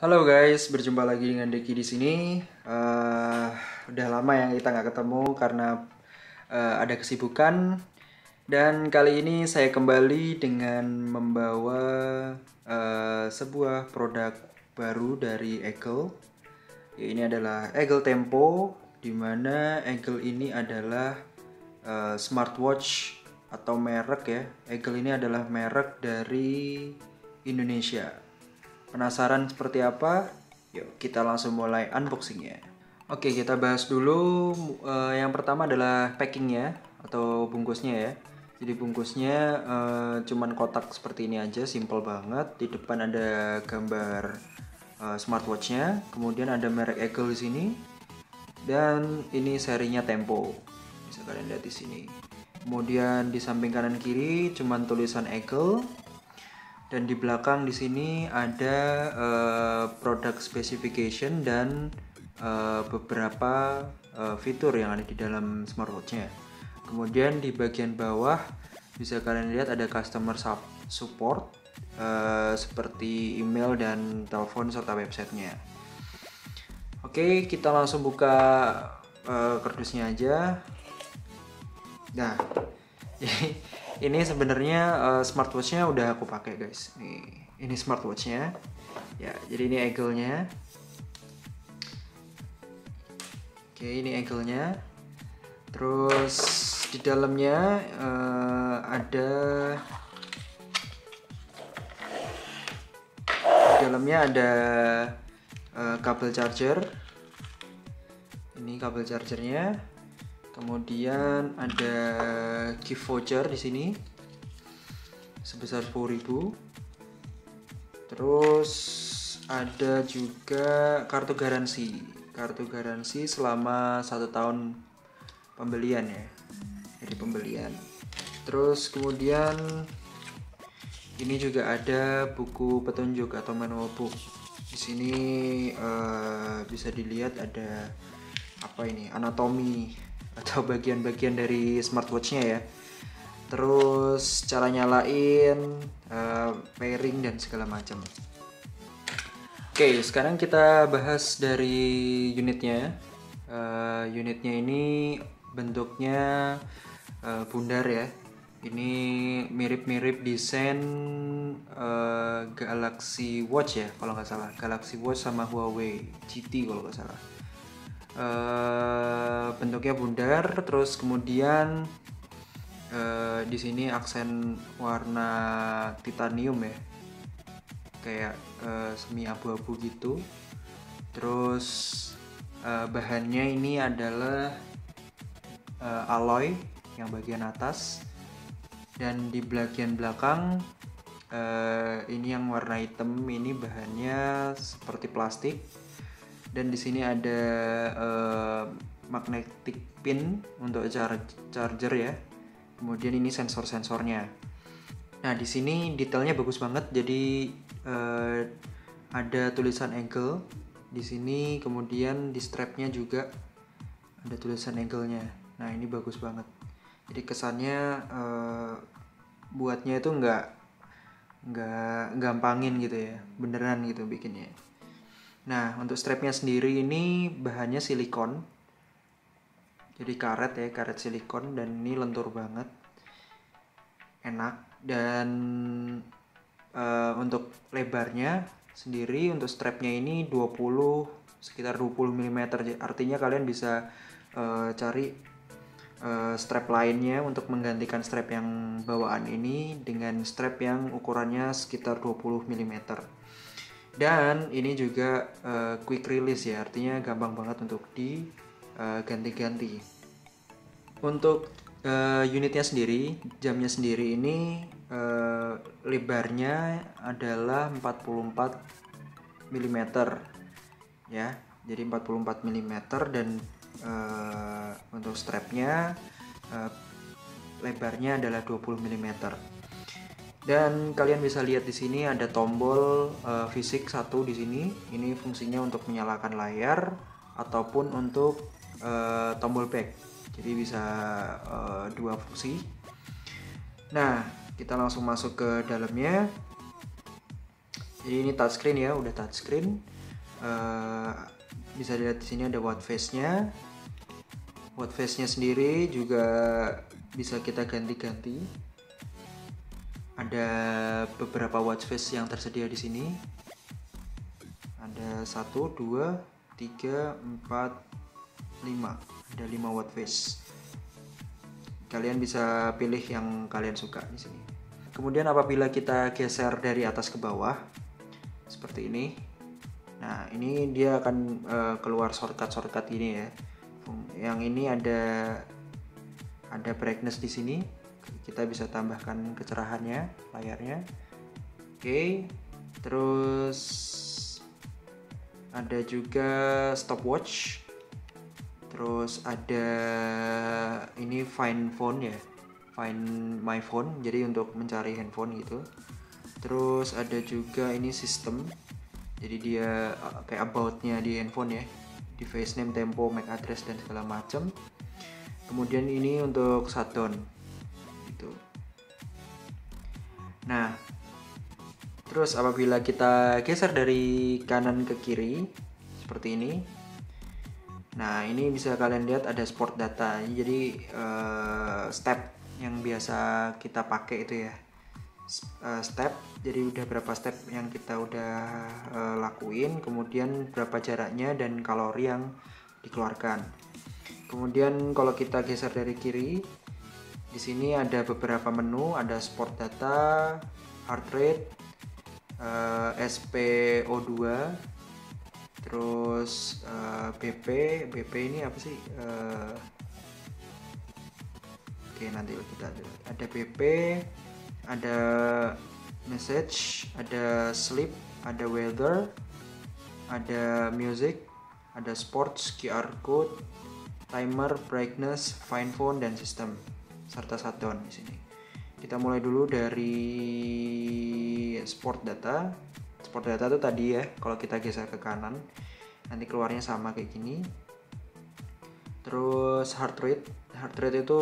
Halo guys, berjumpa lagi dengan Deki di sini. Udah lama ya kita nggak ketemu karena ada kesibukan. Dan kali ini saya kembali dengan membawa sebuah produk baru dari Eagle. Ya, ini adalah Eagle Tempo, di mana Eagle ini adalah smartwatch atau merek ya. Eagle ini adalah merek dari Indonesia. Penasaran seperti apa? Yuk kita langsung mulai unboxingnya. Oke, kita bahas dulu. Yang pertama adalah packingnya atau bungkusnya ya. Jadi bungkusnya cuman kotak seperti ini aja, simple banget. Di depan ada gambar smartwatchnya, kemudian ada merek Eagle di sini, dan ini serinya Tempo. Bisa kalian lihat di sini. Kemudian di samping kanan kiri cuman tulisan Eagle. Dan di belakang di sini ada product specification dan beberapa fitur yang ada di dalam smartwatchnya. Kemudian di bagian bawah bisa kalian lihat ada customer support seperti email dan telepon serta websitenya. Oke, kita langsung buka kardusnya aja. Nah, ini sebenarnya smartwatchnya udah aku pakai guys. Ini smartwatchnya. Ya, jadi ini Eagle-nya. Oke, ini Eagle-nya. Terus di dalamnya ada kabel charger. Ini kabel chargernya. Kemudian ada gift voucher di sini sebesar 10.000. Terus ada juga kartu garansi selama 1 tahun pembelian ya, dari pembelian. Terus kemudian ini juga ada buku petunjuk atau manual book. Di sini bisa dilihat ada apa ini, anatomi atau bagian-bagian dari smartwatchnya ya. Terus cara nyalain, pairing dan segala macam. Oke, sekarang kita bahas dari unitnya. Unitnya ini bentuknya bundar ya. Ini mirip-mirip desain Galaxy Watch ya kalau nggak salah. Galaxy Watch sama Huawei GT kalau nggak salah. Bentuknya bundar, terus kemudian di sini aksen warna titanium ya, kayak semi abu-abu gitu. Terus bahannya ini adalah alloy yang bagian atas, dan di bagian belakang ini yang warna hitam, ini bahannya seperti plastik. Dan di sini ada magnetic pin untuk charger ya. Kemudian ini sensor-sensornya. Nah, di sini detailnya bagus banget. Jadi ada tulisan Eagle di sini, kemudian di strapnya juga ada tulisan Eagle-nya. Nah, ini bagus banget. Jadi kesannya buatnya itu nggak gampangin gitu ya, beneran gitu bikinnya. Nah, untuk strapnya sendiri ini bahannya silikon, jadi karet silikon, dan ini lentur banget, enak. Dan untuk lebarnya sendiri untuk strapnya ini sekitar 20 mm. Artinya kalian bisa cari strap lainnya untuk menggantikan strap yang bawaan ini dengan strap yang ukurannya sekitar 20 mm. Dan ini juga quick release ya, artinya gampang banget untuk diganti-ganti. Untuk unitnya sendiri, jamnya sendiri ini lebarnya adalah 44 mm ya. Jadi 44 mm, dan untuk strapnya lebarnya adalah 20 mm. Dan kalian bisa lihat di sini ada tombol fisik satu di sini. Ini fungsinya untuk menyalakan layar ataupun untuk tombol back. Jadi bisa dua fungsi. Nah, kita langsung masuk ke dalamnya. Jadi ini touchscreen ya, udah touchscreen. Bisa dilihat di sini ada watch face-nya. Watch face-nya sendiri juga bisa kita ganti-ganti. Ada beberapa watch face yang tersedia di sini. Ada 1, 2, 3, 4, 5. Ada 5 watch face. Kalian bisa pilih yang kalian suka di sini. Kemudian apabila kita geser dari atas ke bawah seperti ini. Nah, ini dia akan keluar shortcut ini ya. Yang ini ada brightness di sini. Kita bisa tambahkan kecerahannya layarnya. Oke. Terus ada juga stopwatch. Terus ada ini find phone ya. Find my phone, jadi untuk mencari handphone gitu. Terus ada juga ini sistem, jadi dia kayak about-nya di handphone ya, device name, tempo, MAC address dan segala macam. Kemudian ini untuk shutdown gitu. Nah, terus apabila kita geser dari kanan ke kiri seperti ini, nah ini bisa kalian lihat ada sport data. Jadi step yang biasa kita pakai itu ya, step. Jadi udah berapa step yang kita udah lakuin, kemudian berapa jaraknya dan kalori yang dikeluarkan. Kemudian kalau kita geser dari kiri, di sini ada beberapa menu, ada sport data, heart rate, SpO2, terus BP ini apa sih? Oke, nanti kita ada BP, ada message, ada sleep, ada weather, ada music, ada sports, QR code, timer, brightness, find phone dan sistem serta shutdown di sini. Kita mulai dulu dari sport data. Sport data itu tadi ya, kalau kita geser ke kanan nanti keluarnya sama kayak gini. Terus heart rate itu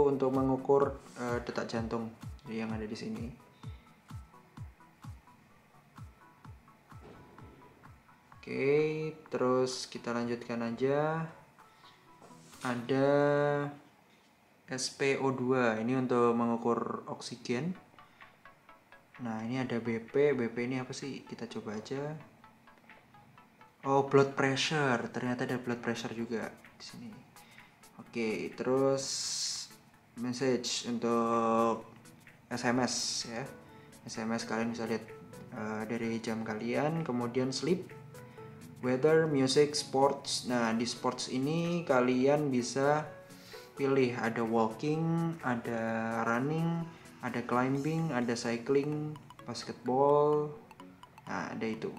untuk mengukur detak jantung, jadi yang ada di sini. Oke, terus kita lanjutkan aja. Ada SpO2, ini untuk mengukur oksigen. Nah, ini ada BP ini apa sih? Kita coba aja. Oh, blood pressure, ternyata ada blood pressure juga di sini. Oke, terus message untuk SMS ya. SMS kalian bisa lihat dari jam kalian. Kemudian sleep, weather, music, sports. Nah, di sports ini kalian bisa pilih ada walking, ada running, ada climbing, ada cycling, basketball. Nah, ada itu.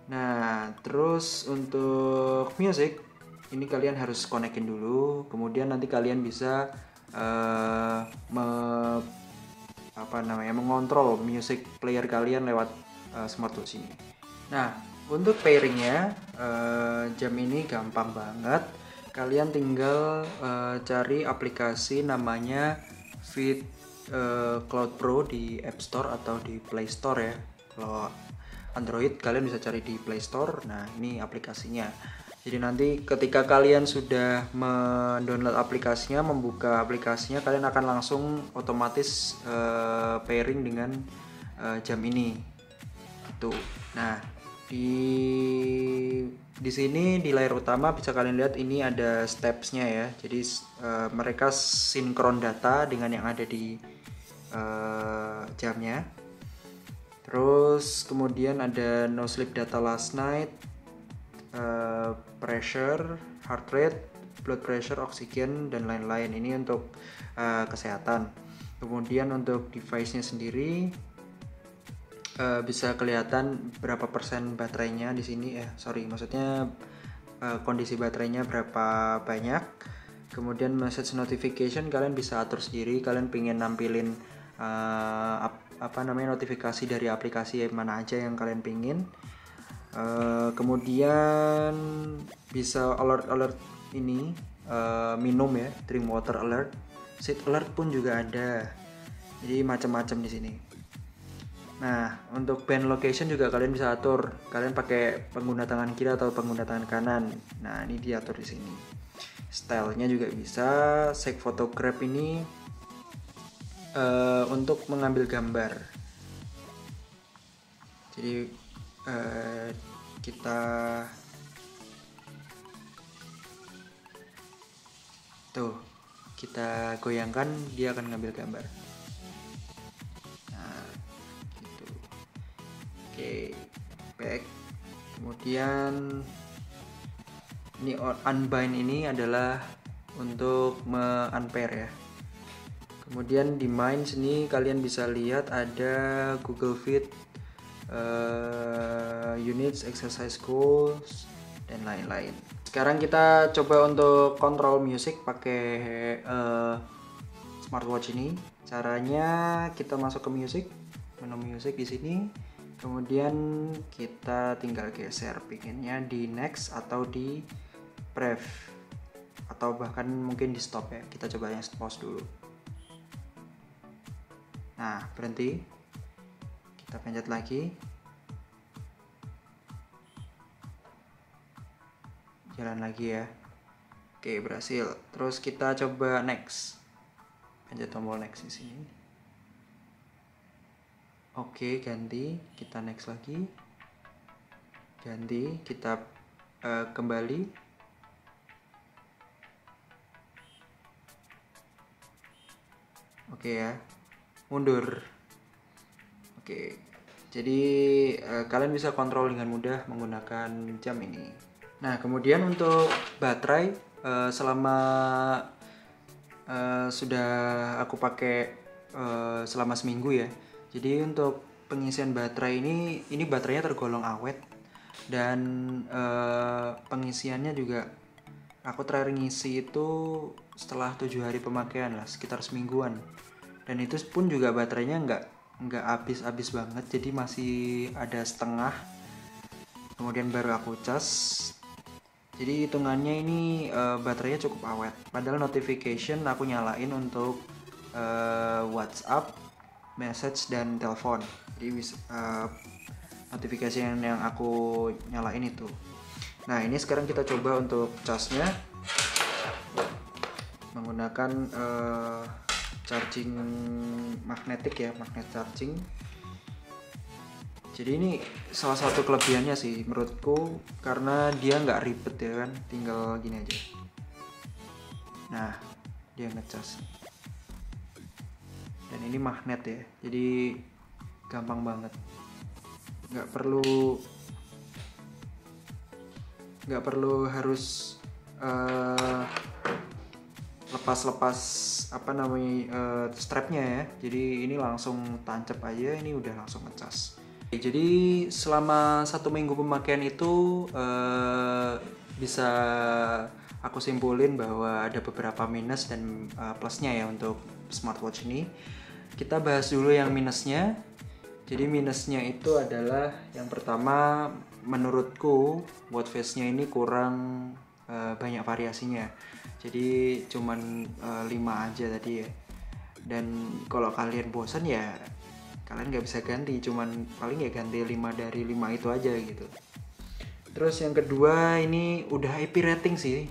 Nah, terus untuk music ini kalian harus konekin dulu, kemudian nanti kalian bisa mengontrol music player kalian lewat smartwatch ini. Nah, untuk pairingnya jam ini gampang banget. Kalian tinggal cari aplikasi namanya Fit Cloud Pro di App Store atau di Play Store ya. Kalau Android kalian bisa cari di Play Store. Nah, ini aplikasinya. Jadi nanti ketika kalian sudah mendownload aplikasinya, membuka aplikasinya, kalian akan langsung otomatis pairing dengan jam ini. Tuh. Nah, di sini di layar utama bisa kalian lihat ini ada steps-nya ya. Jadi mereka sinkron data dengan yang ada di jamnya. Terus kemudian ada no sleep data last night, pressure, heart rate, blood pressure, oksigen dan lain-lain. Ini untuk kesehatan. Kemudian untuk device-nya sendiri bisa kelihatan berapa persen baterainya di sini. Maksudnya kondisi baterainya berapa banyak. Kemudian message notification kalian bisa atur sendiri. Kalian pengen nampilin notifikasi dari aplikasi mana aja yang kalian pengen. Kemudian bisa alert ini minum ya, drink water alert, seat alert pun juga ada. Jadi macam-macam di sini. Nah, untuk band location juga kalian bisa atur. Kalian pakai pengguna tangan kiri atau pengguna tangan kanan. Nah, ini diatur di sini. Stylenya juga bisa. Shake photograph ini untuk mengambil gambar. Jadi kita tuh kita goyangkan, dia akan ngambil gambar. Nah, gitu. Oke, back. Kemudian ini unbind ini adalah untuk me-unpair ya. Kemudian di Minds ini kalian bisa lihat ada Google Fit, units, exercise goals, dan lain-lain. Sekarang kita coba untuk control music pakai smartwatch ini. Caranya kita masuk ke music, menu music di sini. Kemudian kita tinggal geser, pinginnya di next atau di prev, atau bahkan mungkin di stop ya. Kita coba yang pause dulu. Nah, berhenti. Kita pencet lagi. Jalan lagi ya. Oke, berhasil. Terus kita coba next. Pencet tombol next di sini. Oke, ganti. Kita next lagi. Ganti, kita kembali. Oke ya. Mundur. Oke, jadi kalian bisa kontrol dengan mudah menggunakan jam ini. Nah, kemudian untuk baterai, selama sudah aku pakai selama seminggu ya. Jadi untuk pengisian baterai ini baterainya tergolong awet, dan pengisiannya juga aku terakhir ngisi itu setelah 7 hari pemakaian lah, sekitar semingguan. Dan itu pun juga baterainya nggak habis banget, jadi masih ada setengah. Kemudian baru aku cas. Jadi hitungannya ini baterainya cukup awet. Padahal notification aku nyalain untuk WhatsApp, message, dan telepon. Jadi notifikasi yang aku nyalain itu. Nah, ini sekarang kita coba untuk casnya menggunakan charging magnetik ya, magnet charging. Jadi ini salah satu kelebihannya sih menurutku, karena dia nggak ribet ya kan, tinggal gini aja. Nah, dia ngecas. Dan ini magnet ya, jadi gampang banget. Nggak perlu harus lepas apa namanya strapnya ya. Jadi ini langsung tancap aja, ini udah langsung ngecas. Jadi selama 1 minggu pemakaian itu bisa aku simpulin bahwa ada beberapa minus dan plusnya ya untuk smartwatch ini. Kita bahas dulu yang minusnya. Jadi minusnya itu adalah yang pertama, menurutku watch face-nya ini kurang banyak variasinya. Jadi cuman 5 aja tadi ya. Dan kalau kalian bosan ya kalian nggak bisa ganti, cuman paling ya ganti 5 dari 5 itu aja gitu. Terus yang kedua, ini udah IP rating sih,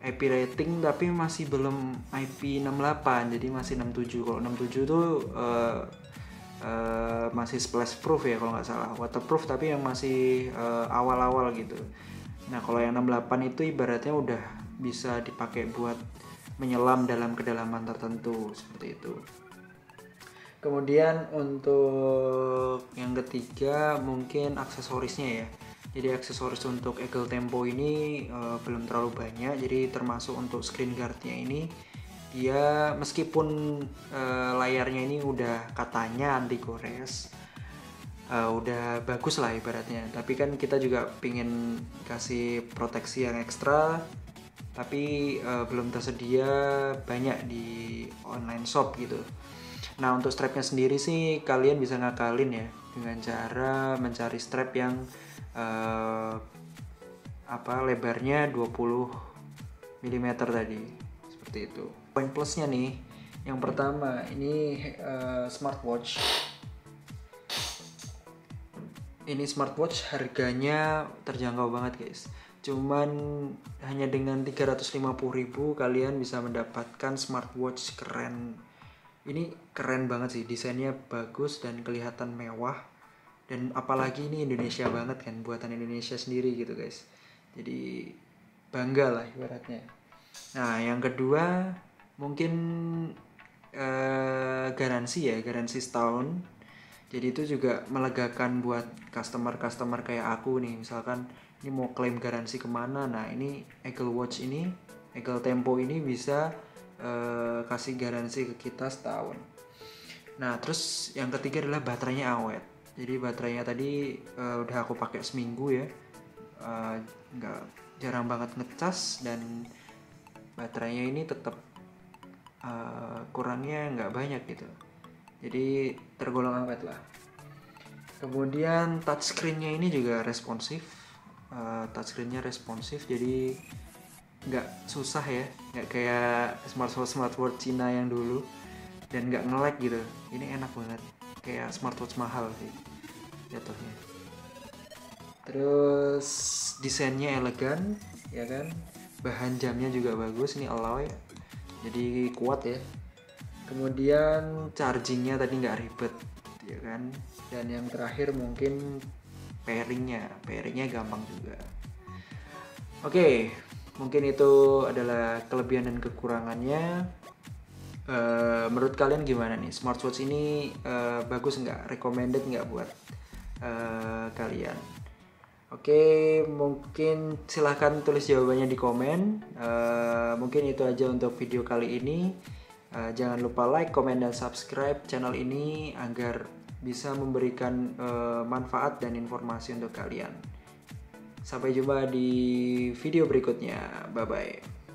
IP rating tapi masih belum IP68, jadi masih 67. Kalau 67 tuh masih splash proof ya kalau nggak salah, waterproof tapi yang masih awal-awal gitu. Nah, kalau yang 68 itu ibaratnya udah bisa dipakai buat menyelam dalam kedalaman tertentu seperti itu. Kemudian untuk yang ketiga mungkin aksesorisnya ya. Jadi aksesoris untuk Eagle Tempo ini belum terlalu banyak. Jadi termasuk untuk screen guardnya ini, dia meskipun layarnya ini udah katanya anti gores, udah bagus lah ibaratnya. Tapi kan kita juga pingin kasih proteksi yang ekstra, tapi belum tersedia banyak di online shop gitu. Nah, untuk strapnya sendiri sih kalian bisa ngakalin ya dengan cara mencari strap yang lebarnya 20 mm tadi, seperti itu. Poin plusnya nih, yang pertama ini smartwatch ini smartwatch harganya terjangkau banget guys. Cuman hanya dengan 350.000 kalian bisa mendapatkan smartwatch keren. Ini keren banget sih, desainnya bagus dan kelihatan mewah. Dan apalagi ini Indonesia banget kan, buatan Indonesia sendiri gitu guys. Jadi bangga lah ibaratnya. Nah yang kedua mungkin garansi setahun. Jadi itu juga melegakan buat customer kayak aku nih, misalkan ini mau klaim garansi kemana. Nah ini Eagle Watch ini, Eagle Tempo ini bisa kasih garansi ke kita setahun. Nah terus yang ketiga adalah baterainya awet. Jadi baterainya tadi udah aku pakai seminggu ya, nggak jarang banget ngecas, dan baterainya ini tetap kurangnya nggak banyak gitu, jadi tergolong awet lah. Kemudian touchscreennya ini juga responsif, touchscreennya responsif, jadi nggak susah ya, nggak kayak smartwatch Cina yang dulu, dan nggak nge-lag gitu. Ini enak banget, kayak smartwatch mahal sih jatuhnya. Terus desainnya elegan ya kan, bahan jamnya juga bagus, ini alloy jadi kuat ya. Kemudian chargingnya tadi nggak ribet ya kan. Dan yang terakhir mungkin pairingnya gampang juga. Oke, mungkin itu adalah kelebihan dan kekurangannya. Menurut kalian gimana nih, smartwatch ini bagus nggak, recommended nggak buat kalian? Oke, mungkin silahkan tulis jawabannya di komen. Mungkin itu aja untuk video kali ini. Jangan lupa like, comment, dan subscribe channel ini agar bisa memberikan manfaat dan informasi untuk kalian. Sampai jumpa di video berikutnya. Bye-bye.